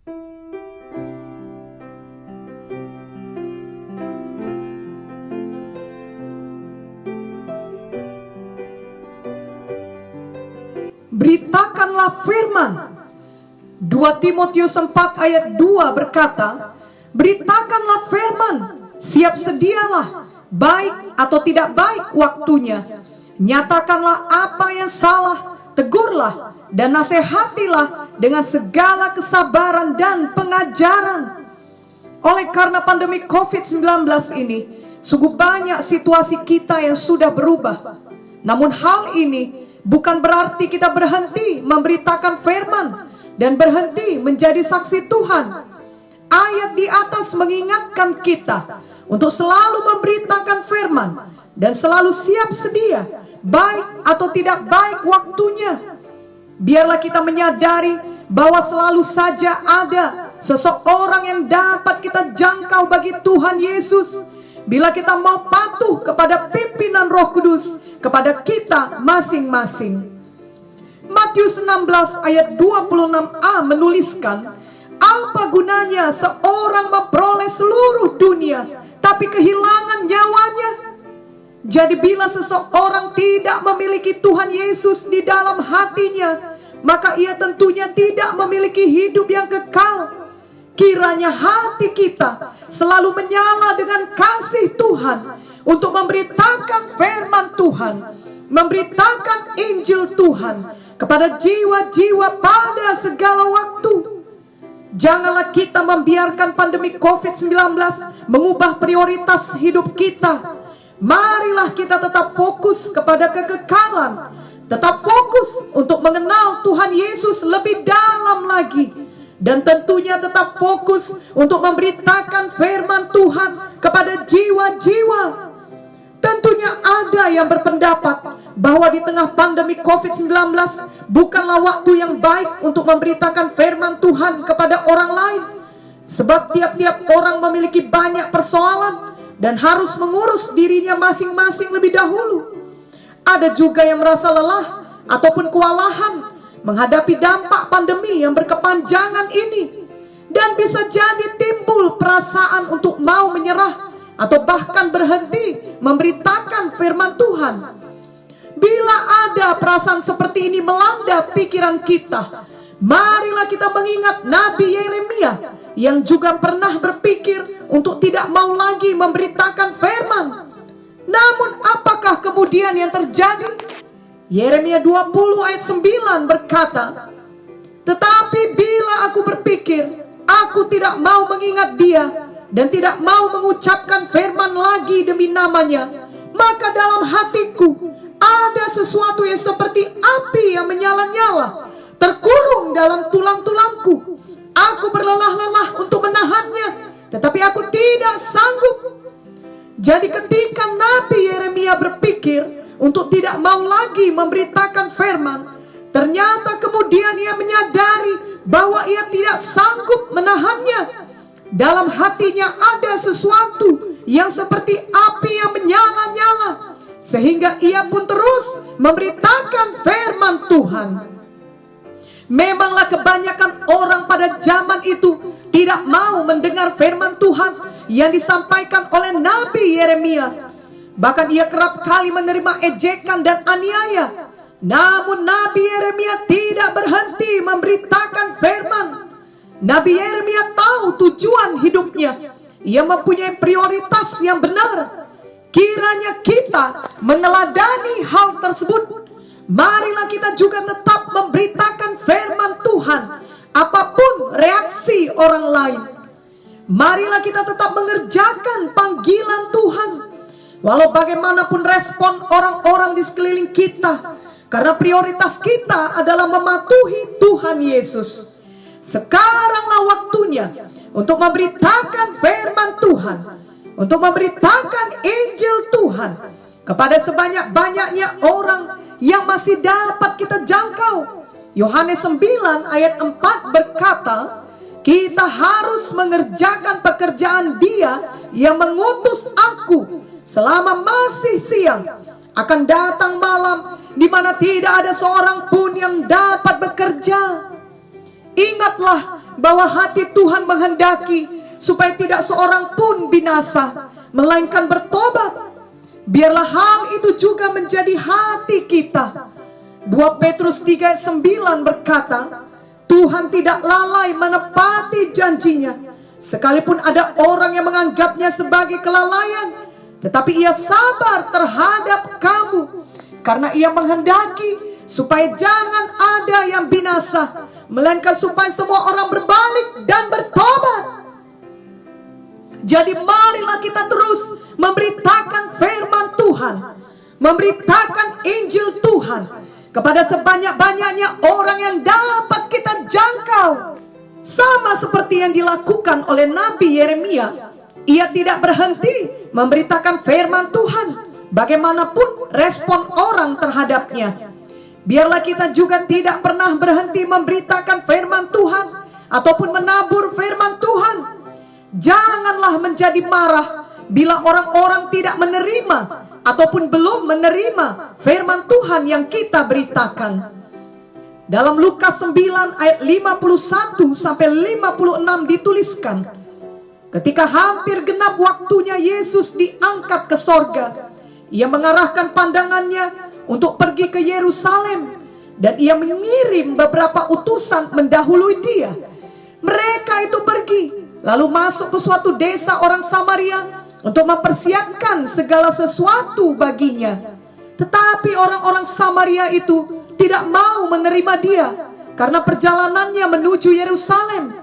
Beritakanlah firman. 2 Timotius 4 ayat 2 berkata, beritakanlah firman, siap sedialah, baik atau tidak baik waktunya. Nyatakanlah apa yang salah, tegurlah dan nasihatilah dengan segala kesabaran dan pengajaran. Oleh karena pandemi COVID-19 ini, sungguh banyak situasi kita yang sudah berubah. Namun hal ini bukan berarti kita berhenti memberitakan firman dan berhenti menjadi saksi Tuhan. Ayat di atas mengingatkan kita untuk selalu memberitakan firman dan selalu siap sedia, baik atau tidak baik waktunya. Biarlah kita menyadari bahwa selalu saja ada seseorang yang dapat kita jangkau bagi Tuhan Yesus, bila kita mau patuh kepada pimpinan Roh Kudus kepada kita masing-masing. Matius 16 ayat 26a menuliskan, apa gunanya seorang memperoleh seluruh dunia tapi kehilangan nyawanya? Jadi bila seseorang tidak memiliki Tuhan Yesus di dalam hatinya, maka ia tentunya tidak memiliki hidup yang kekal. Kiranya hati kita selalu menyala dengan kasih Tuhan untuk memberitakan firman Tuhan, memberitakan Injil Tuhan kepada jiwa-jiwa pada segala waktu. Janganlah kita membiarkan pandemi COVID-19 mengubah prioritas hidup kita. Marilah kita tetap fokus kepada kekekalan, tetap fokus untuk mengenal Tuhan Yesus lebih dalam lagi, dan tentunya tetap fokus untuk memberitakan firman Tuhan kepada jiwa-jiwa. Tentunya ada yang berpendapat bahwa di tengah pandemi COVID-19 bukanlah waktu yang baik untuk memberitakan firman Tuhan kepada orang lain, sebab tiap-tiap orang memiliki banyak persoalan dan harus mengurus dirinya masing-masing lebih dahulu. Ada juga yang merasa lelah ataupun kewalahan menghadapi dampak pandemi yang berkepanjangan ini, dan bisa jadi timbul perasaan untuk mau menyerah atau bahkan berhenti memberitakan firman Tuhan. Bila ada perasaan seperti ini melanda pikiran kita, marilah kita mengingat Nabi Yeremia yang juga pernah berpikir untuk tidak mau lagi memberitakan firman. Namun apakah kemudian yang terjadi? Yeremia 20 ayat 9 berkata, tetapi bila aku berpikir, aku tidak mau mengingat dia dan tidak mau mengucapkan firman lagi demi namanya, maka dalam hatiku ada sesuatu yang seperti api yang menyala-nyala, terkurung dalam tulang-tulangku. Aku berlelah-lelah untuk menahannya, tetapi aku tidak sanggup. Jadi ketika Nabi Yeremia berpikir untuk tidak mau lagi memberitakan firman, ternyata kemudian ia menyadari bahwa ia tidak sanggup menahannya. Dalam hatinya ada sesuatu yang seperti api yang menyala-nyala, sehingga ia pun terus memberitakan firman Tuhan. Memanglah kebanyakan orang pada zaman itu tidak mau mendengar firman Tuhan yang disampaikan oleh Nabi Yeremia. Bahkan ia kerap kali menerima ejekan dan aniaya. Namun Nabi Yeremia tidak berhenti memberitakan firman. Nabi Yeremia tahu tujuan hidupnya. Ia mempunyai prioritas yang benar. Kiranya kita meneladani hal tersebut. Marilah kita juga tetap memberitakan firman Tuhan, apapun reaksi orang lain. Marilah kita tetap mengerjakan panggilan Tuhan, walau bagaimanapun respon orang-orang di sekeliling kita, karena prioritas kita adalah mematuhi Tuhan Yesus. Sekaranglah waktunya untuk memberitakan firman Tuhan, untuk memberitakan Injil Tuhan kepada sebanyak-banyaknya orang yang masih dapat kita jangkau. Yohanes 9 ayat 4 berkata, kita harus mengerjakan pekerjaan Dia yang mengutus aku selama masih siang. Akan datang malam di mana tidak ada seorang pun yang dapat bekerja. Ingatlah bahwa hati Tuhan menghendaki supaya tidak seorang pun binasa, melainkan bertobat. Biarlah hal itu juga menjadi hati kita. 2 Petrus 3:9 berkata, Tuhan tidak lalai menepati janjinya, sekalipun ada orang yang menganggapnya sebagai kelalaian, tetapi ia sabar terhadap kamu, karena ia menghendaki supaya jangan ada yang binasa, melainkan supaya semua orang berbalik dan bertobat. Jadi marilah kita terus memberitakan firman Tuhan, memberitakan Injil Tuhan kepada sebanyak-banyaknya orang yang dapat kita jangkau. Sama seperti yang dilakukan oleh Nabi Yeremia, ia tidak berhenti memberitakan firman Tuhan, bagaimanapun respon orang terhadapnya. Biarlah kita juga tidak pernah berhenti memberitakan firman Tuhan ataupun menabur firman Tuhan. Janganlah menjadi marah bila orang-orang tidak menerima ataupun belum menerima firman Tuhan yang kita beritakan. Dalam Lukas 9 ayat 51 sampai 56 dituliskan, ketika hampir genap waktunya Yesus diangkat ke sorga, ia mengarahkan pandangannya untuk pergi ke Yerusalem, dan ia mengirim beberapa utusan mendahului dia. Mereka itu pergi, lalu masuk ke suatu desa orang Samaria untuk mempersiapkan segala sesuatu baginya. Tetapi orang-orang Samaria itu tidak mau menerima dia, karena perjalanannya menuju Yerusalem.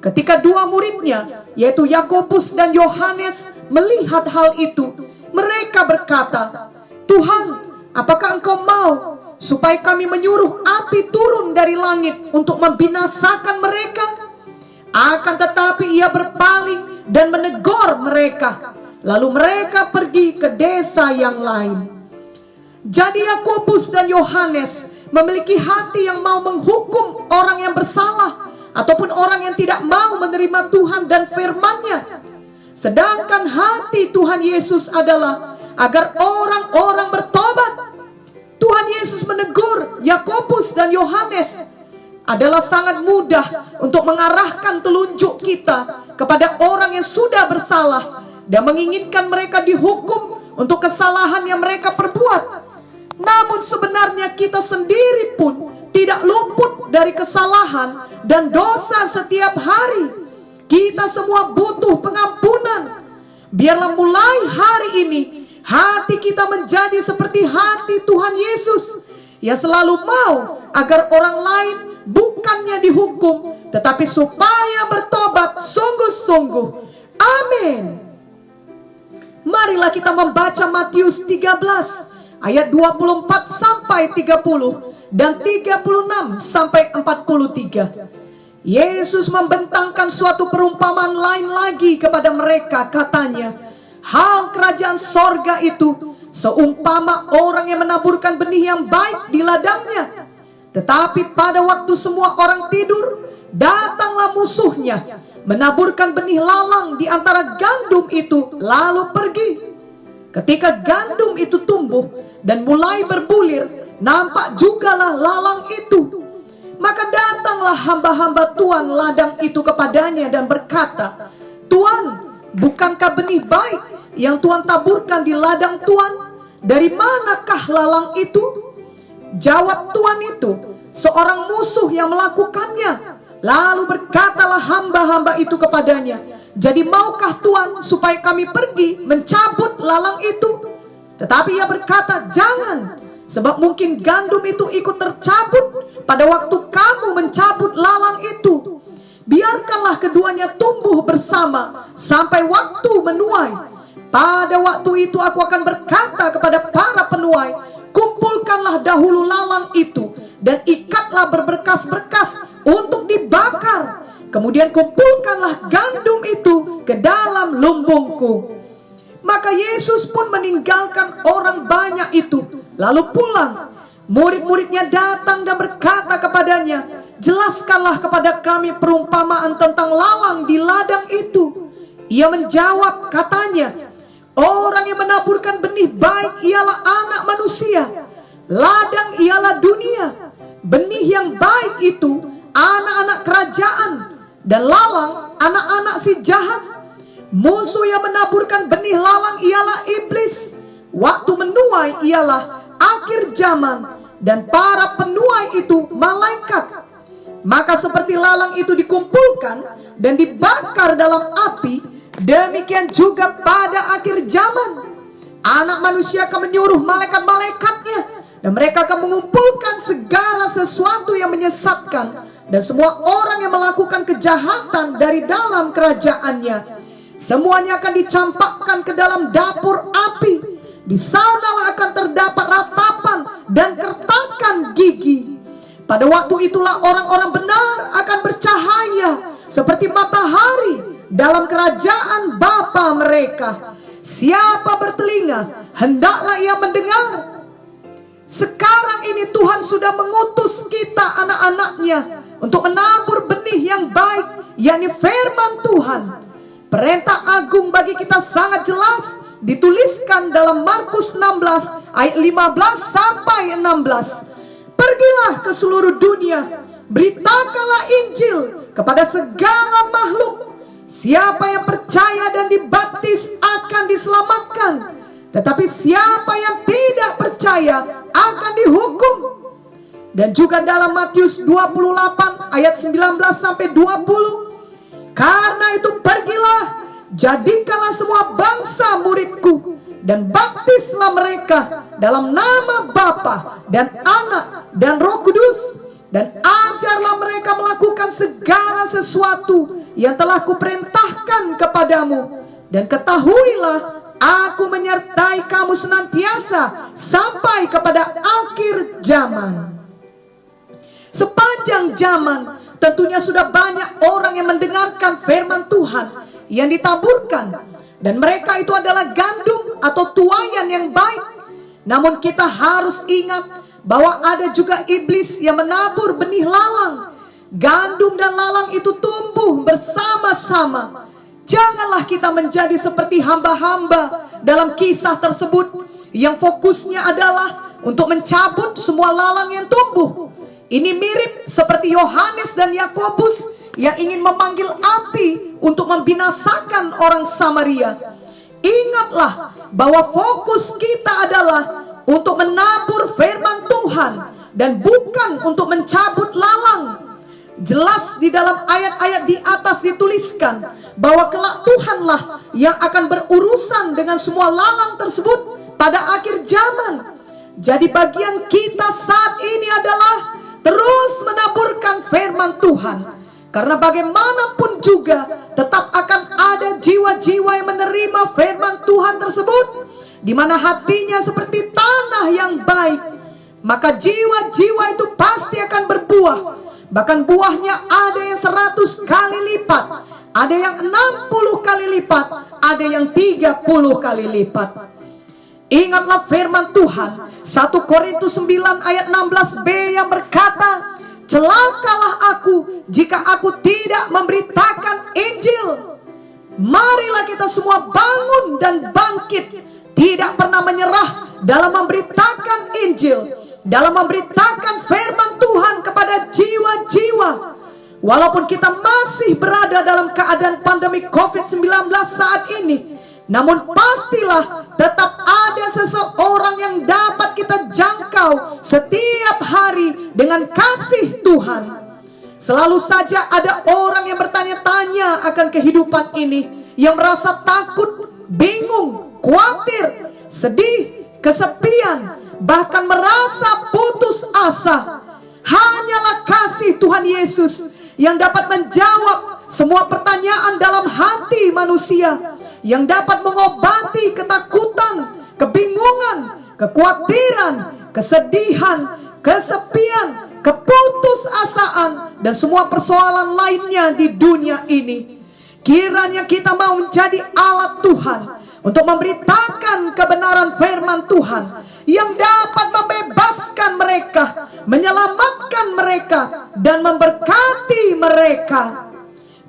Ketika dua muridnya, yaitu Yakobus dan Yohanes, melihat hal itu, mereka berkata, Tuhan, apakah engkau mau supaya kami menyuruh api turun dari langit untuk membinasakan mereka? Akan tetapi ia berpaling dan menegur mereka. Lalu mereka pergi ke desa yang lain. Jadi Yakobus dan Yohanes memiliki hati yang mau menghukum orang yang bersalah ataupun orang yang tidak mau menerima Tuhan dan firman-Nya. Sedangkan hati Tuhan Yesus adalah agar orang-orang bertobat. Tuhan Yesus menegur Yakobus dan Yohanes adalah sangat mudah untuk mengarahkan telunjuk kita kepada orang yang sudah bersalah dan menginginkan mereka dihukum untuk kesalahan yang mereka perbuat. Namun sebenarnya kita sendiri pun tidak luput dari kesalahan dan dosa setiap hari. Kita semua butuh pengampunan. Biarlah mulai hari ini hati kita menjadi seperti hati Tuhan Yesus, yang selalu mau agar orang lain bukannya dihukum, tetapi supaya bertobat sungguh-sungguh. Amin. Marilah kita membaca Matius 13 ayat 24 sampai 30 dan 36 sampai 43. Yesus membentangkan suatu perumpamaan lain lagi kepada mereka, katanya, hal kerajaan sorga itu seumpama orang yang menaburkan benih yang baik di ladangnya. Tetapi pada waktu semua orang tidur, datanglah musuhnya, menaburkan benih lalang di antara gandum itu, lalu pergi. Ketika gandum itu tumbuh dan mulai berbulir, nampak jugalah lalang itu. Maka datanglah hamba-hamba Tuan ladang itu kepadanya dan berkata, Tuan, bukankah benih baik yang Tuan taburkan di ladang Tuan? Dari manakah lalang itu? Jawab Tuan itu, seorang musuh yang melakukannya. Lalu berkatalah hamba-hamba itu kepadanya, jadi maukah Tuan supaya kami pergi mencabut lalang itu? Tetapi ia berkata, jangan, sebab mungkin gandum itu ikut tercabut pada waktu kamu mencabut lalang itu. Biarkanlah keduanya tumbuh bersama sampai waktu menuai. Pada waktu itu aku akan berkata kepada para penuai, kumpulkanlah dahulu lalang itu dan ikatlah berberkas-berkas untuk dibakar. Kemudian kumpulkanlah gandum itu ke dalam lumbungku. Maka Yesus pun meninggalkan orang banyak itu, lalu pulang. Murid-muridnya datang dan berkata kepadanya, jelaskanlah kepada kami perumpamaan tentang lalang di ladang itu. Ia menjawab, katanya, orang yang menaburkan benih baik ialah anak manusia. Ladang ialah dunia. Benih yang baik itu anak-anak kerajaan. dan lalang anak-anak si jahat. Musuh yang menaburkan benih lalang ialah iblis. Waktu menuai ialah akhir zaman, dan para penuai itu malaikat. Maka seperti lalang itu dikumpulkan dan dibakar dalam api, demikian juga pada akhir zaman Anak Manusia akan menyuruh malaikat-malaikatnya, dan mereka akan mengumpulkan segala sesuatu yang menyesatkan dan semua orang yang melakukan kejahatan dari dalam kerajaannya. Semuanya akan dicampakkan ke dalam dapur api. Di sanalah akan terdapat ratapan dan kertakan gigi. Pada waktu itulah orang-orang benar akan bercahaya seperti matahari dalam kerajaan Bapa mereka. Siapa bertelinga, hendaklah ia mendengar. Sekarang ini Tuhan sudah mengutus kita anak-anaknya untuk menabur benih yang baik, yakni firman Tuhan. Perintah agung bagi kita sangat jelas dituliskan dalam Markus 16 ayat 15 sampai 16. Pergilah ke seluruh dunia, beritakanlah Injil kepada segala makhluk. Siapa yang percaya dan dibaptis akan diselamatkan, tetapi siapa yang tidak percaya akan dihukum. Dan juga dalam Matius 28 ayat 19 sampai 20. Karena itu pergilah, jadikanlah semua bangsa muridku, dan baptislah mereka dalam nama Bapa dan Anak dan Roh Kudus, dan ajarlah mereka melakukan segala sesuatu yang telah kuperintahkan kepadamu. Dan ketahuilah, aku menyertai kamu senantiasa sampai kepada akhir zaman. Sepanjang zaman tentunya sudah banyak orang yang mendengarkan firman Tuhan yang ditaburkan, dan mereka itu adalah gandum atau tuaian yang baik. Namun kita harus ingat bahwa ada juga iblis yang menabur benih lalang. Gandum dan lalang itu tumbuh bersama-sama. Janganlah kita menjadi seperti hamba-hamba dalam kisah tersebut yang fokusnya adalah untuk mencabut semua lalang yang tumbuh. Ini mirip seperti Yohanes dan Yakobus yang ingin memanggil api untuk membinasakan orang Samaria. Ingatlah bahwa fokus kita adalah untuk menabur firman Tuhan dan bukan untuk mencabut lalang. Jelas di dalam ayat-ayat di atas dituliskan bahwa kelak Tuhanlah yang akan berurusan dengan semua lalang tersebut pada akhir zaman. Jadi bagian kita saat ini adalah terus menaburkan firman Tuhan, karena bagaimanapun juga tetap akan ada jiwa-jiwa yang menerima firman Tuhan tersebut, di mana hatinya seperti tanah yang baik. Maka jiwa-jiwa itu pasti akan berbuah. Bahkan buahnya ada yang 100 kali lipat, ada yang 60 kali lipat, ada yang 30 kali lipat. Ingatlah firman Tuhan 1 Korintus 9 ayat 16b yang berkata, celakalah aku jika aku tidak memberitakan Injil. Marilah kita semua bangun dan bangkit, tidak pernah menyerah dalam memberitakan Injil, dalam memberitakan firman Tuhan kepada jiwa-jiwa. Walaupun kita masih berada dalam keadaan pandemi COVID-19 saat ini, namun pastilah tetap ada seseorang yang dapat kita jangkau setiap hari dengan kasih Tuhan. Selalu saja ada orang yang bertanya-tanya akan kehidupan ini, yang merasa takut, bingung, khawatir, sedih, kesepian, bahkan merasa putus asa. Hanyalah kasih Tuhan Yesus yang dapat menjawab semua pertanyaan dalam hati manusia, yang dapat mengobati ketakutan, kebingungan, kekhawatiran, kesedihan, kesepian, keputusasaan, dan semua persoalan lainnya di dunia ini. Kiranya kita mau menjadi alat Tuhan untuk memberitakan kebenaran firman Tuhan yang dapat membebaskan mereka, menyelamatkan mereka, dan memberkati mereka.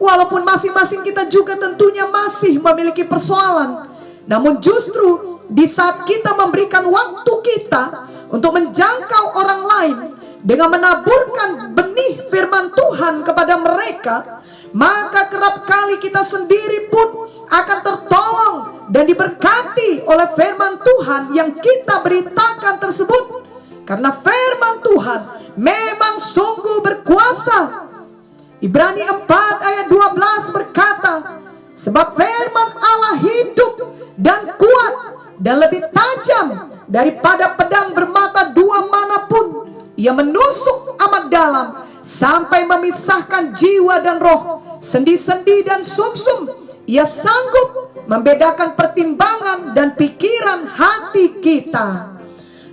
Walaupun masing-masing kita juga tentunya masih memiliki persoalan, namun justru di saat kita memberikan waktu kita untuk menjangkau orang lain dengan menaburkan benih firman Tuhan kepada mereka, maka kerap kali kita sendiri pun akan tertolong dan diberkati oleh firman Tuhan yang kita beritakan tersebut. Karena firman Tuhan memang sungguh berkuasa. Ibrani 4 ayat 12 berkata, sebab firman Allah hidup dan kuat dan lebih tajam daripada pedang bermata dua manapun. Ia menusuk amat dalam sampai memisahkan jiwa dan roh, sendi-sendi dan sumsum. Ia sanggup membedakan pertimbangan dan pikiran hati kita.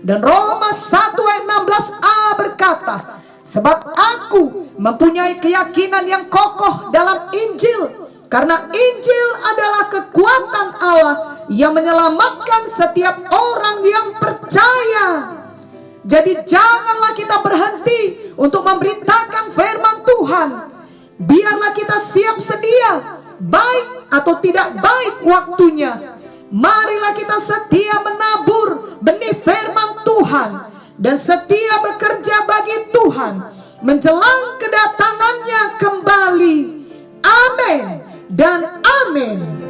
Dan Roma 1 ayat 16a berkata, sebab aku mempunyai keyakinan yang kokoh dalam Injil, karena Injil adalah kekuatan Allah yang menyelamatkan setiap orang yang percaya. Jadi janganlah kita berhenti untuk memberitakan firman Tuhan. Biarlah kita siap sedia, baik atau tidak baik waktunya. Marilah kita setia menabur benih firman Tuhan dan setia bekerja bagi Tuhan menjelang kedatangannya kembali. Amin dan amin.